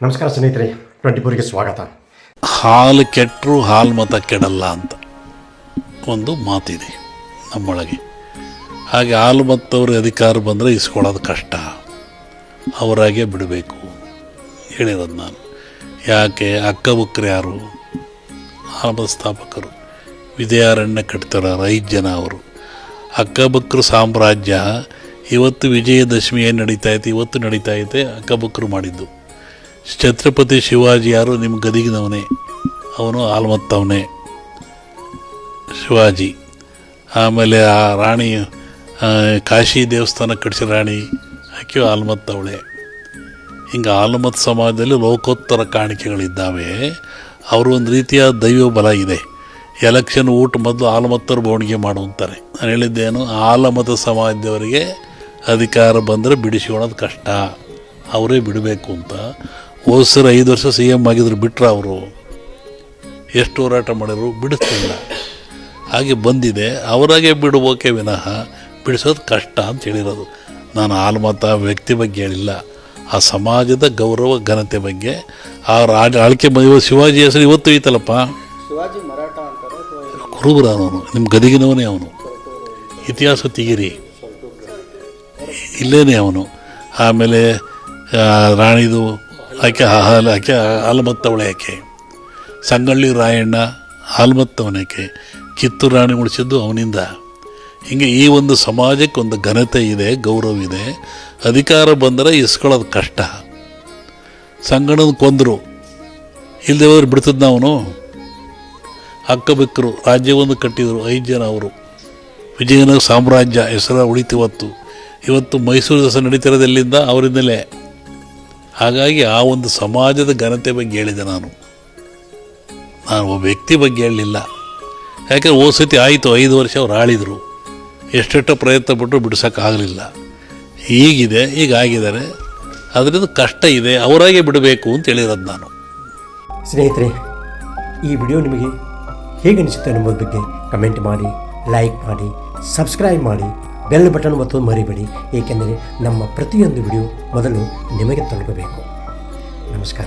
ನಮಸ್ಕಾರ ಸ್ನೇಹಿತರೆ, 24ಗೆ ಸ್ವಾಗತ. ಹಾಲು ಕೆಟ್ಟರೂ ಹಾಲು ಮತ ಕೆಡಲ್ಲ ಅಂತ ಒಂದು ಮಾತಿದೆ ನಮ್ಮೊಳಗೆ. ಹಾಗೆ ಹಾಲು ಮತ್ತವ್ರ ಅಧಿಕಾರ ಬಂದರೆ ಇಸ್ಕೊಳ್ಳೋದು ಕಷ್ಟ, ಅವರಾಗೆ ಬಿಡಬೇಕು ಹೇಳಿರೋದು ನಾನು. ಯಾಕೆ ಅಕ್ಕಬುಕ್ಕರು ಯಾರು? ಹಾಲು ಸ್ಥಾಪಕರು ವಿದ್ಯಾರಣ್ಯ ಕಟ್ತಾರೆ 5 ಜನ ಅವರು. ಅಕ್ಕಬುಕ್ಕರು ಸಾಮ್ರಾಜ್ಯ ಇವತ್ತು ವಿಜಯದಶಮಿ ಏನು ನಡೀತಾಯಿದೆ, ಇವತ್ತು ನಡೀತಾಯಿದೆ ಅಕ್ಕಬುಕ್ಕರು ಮಾಡಿದ್ದು. ಛತ್ರಪತಿ ಶಿವಾಜಿ ಯಾರು? ನಿಮ್ಮ ಗದಿಗಿನವನೇ, ಅವನು ಹಾಲ್ಮತ್ತವನೇ ಶಿವಾಜಿ. ಆಮೇಲೆ ಆ ರಾಣಿ ಕಾಶಿ ದೇವಸ್ಥಾನ ಕಟ್ಟಿಸಿ ರಾಣಿ ಆಕೆಯು ಹಾಲ್ಮತ್ತವಳೆ. ಹಿಂಗೆ ಹಾಲ್ಮತ್ ಸಮಾಜದಲ್ಲಿ ಲೋಕೋತ್ತರ ಕಾಣಿಕೆಗಳಿದ್ದಾವೆ. ಅವರು ಒಂದು ರೀತಿಯ ದೈವ ಬಲ ಇದೆ. ಎಲೆಕ್ಷನ್ ಊಟ ಮೊದಲು ಹಾಲ್ಮತ್ತರು ಬೋಣಿಗೆ ಮಾಡುವಂತಾರೆ. ನಾನು ಹೇಳಿದ್ದೇನು, ಹಾಲಮತ ಸಮಾಜದವರಿಗೆ ಅಧಿಕಾರ ಬಂದರೆ ಬಿಡಿಸಿಕೊಳ್ಳೋದು ಕಷ್ಟ, ಅವರೇ ಬಿಡಬೇಕು ಅಂತ. ಹೋದ್ಸರಿ 5 ವರ್ಷ CM ಆಗಿದ್ರು, ಬಿಟ್ಟರೆ ಅವರು ಎಷ್ಟು ಹೋರಾಟ ಮಾಡಿದ್ರು ಬಿಡಿಸ್ತಿಲ್ಲ. ಹಾಗೆ ಬಂದಿದೆ, ಅವರಾಗೆ ಬಿಡಬೇಕೆ ವಿನಃ ಬಿಡಿಸೋದು ಕಷ್ಟ ಅಂತ ಹೇಳಿರೋದು. ನಾನು ಹಾಲ್ಮತ ವ್ಯಕ್ತಿ ಬಗ್ಗೆ ಹೇಳಿಲ್ಲ, ಆ ಸಮಾಜದ ಗೌರವ ಘನತೆ ಬಗ್ಗೆ. ಆ ಆಳ್ಕೆ ಶಿವಾಜಿ ಹೆಸರು ಇವತ್ತು ಐತಲ್ಲಪ್ಪ, ಕುರುಬರ ಅವನು, ನಿಮ್ಮ ಗದಿಗಿನವನೇ ಅವನು. ಇತಿಹಾಸ ತೆಗಿರಿ, ಇಲ್ಲೇನೆ ಅವನು. ಆಮೇಲೆ ರಾಣಿದು ಆಕೆ ಹಾಲ್ಮತ್ತವಳೆ ಆಕೆ. ಸಂಗಳ್ಳಿ ರಾಯಣ್ಣ ಹಾಲ್ಮತ್ತವನಕ್ಕೆ. ಕಿತ್ತೂರು ರಾಣಿ ಉಳಿಸಿದ್ದು ಅವನಿಂದ. ಹೀಗೆ ಈ ಒಂದು ಸಮಾಜಕ್ಕೆ ಒಂದು ಘನತೆ ಇದೆ, ಗೌರವ ಇದೆ. ಅಧಿಕಾರ ಬಂದರೆ ಇಸ್ಕೊಳ್ಳೋದು ಕಷ್ಟ. ಸಂಗಣ್ಣನ ಕೊಂದರು, ಇಲ್ಲದೆ ಹೋದ್ರೆ ಬಿಡ್ತದ ಅವನು. ಅಕ್ಕಬೆಕ್ಕರು ರಾಜ್ಯವೊಂದು ಕಟ್ಟಿದರು, 5 ಜನ ಅವರು. ವಿಜಯನಗರ ಸಾಮ್ರಾಜ್ಯ ಹೆಸರು ಉಳಿತು. ಇವತ್ತು ಮೈಸೂರು ದಸರಾ ನಡೀತಿರೋದು ಎಲ್ಲಿಂದ? ಅವರಿಂದಲೇ. ಹಾಗಾಗಿ ಆ ಒಂದು ಸಮಾಜದ ಘನತೆ ಬಗ್ಗೆ ಹೇಳಿದೆ ನಾನು ಒಬ್ಬ ವ್ಯಕ್ತಿ ಬಗ್ಗೆ ಹೇಳಲಿಲ್ಲ. ಯಾಕೆಂದರೆ ಹೋದ ಸತಿ ಆಯಿತು, 5 ವರ್ಷ ಅವ್ರು ಆಳಿದರು, ಎಷ್ಟೆಷ್ಟೋ ಪ್ರಯತ್ನ ಪಟ್ಟರು ಬಿಡಿಸೋಕ್ಕಾಗಲಿಲ್ಲ. ಈಗಿದೆ, ಆಗಿದ್ದಾರೆ, ಅದರಿಂದ ಕಷ್ಟ ಇದೆ, ಅವರಾಗೆ ಬಿಡಬೇಕು ಅಂತ ಹೇಳಿರೋದು ನಾನು. ಸ್ನೇಹಿತರೆ, ಈ ವಿಡಿಯೋ ನಿಮಗೆ ಹೇಗೆ ಅನಿಸುತ್ತೆ ಅನ್ನೋದ್ರ ಬಗ್ಗೆ ಕಮೆಂಟ್ ಮಾಡಿ, ಲೈಕ್ ಮಾಡಿ, ಸಬ್ಸ್ಕ್ರೈಬ್ ಮಾಡಿ, ಬೆಲ್ ಬಟನ್ ಒತ್ತೋದು ಮರಿಬೇಡಿ. ಏಕೆಂದರೆ ನಮ್ಮ ಪ್ರತಿಯೊಂದು ವಿಡಿಯೋ ಮೊದಲು ನಿಮಗೆ ತಲುಪಬೇಕು. ನಮಸ್ಕಾರ.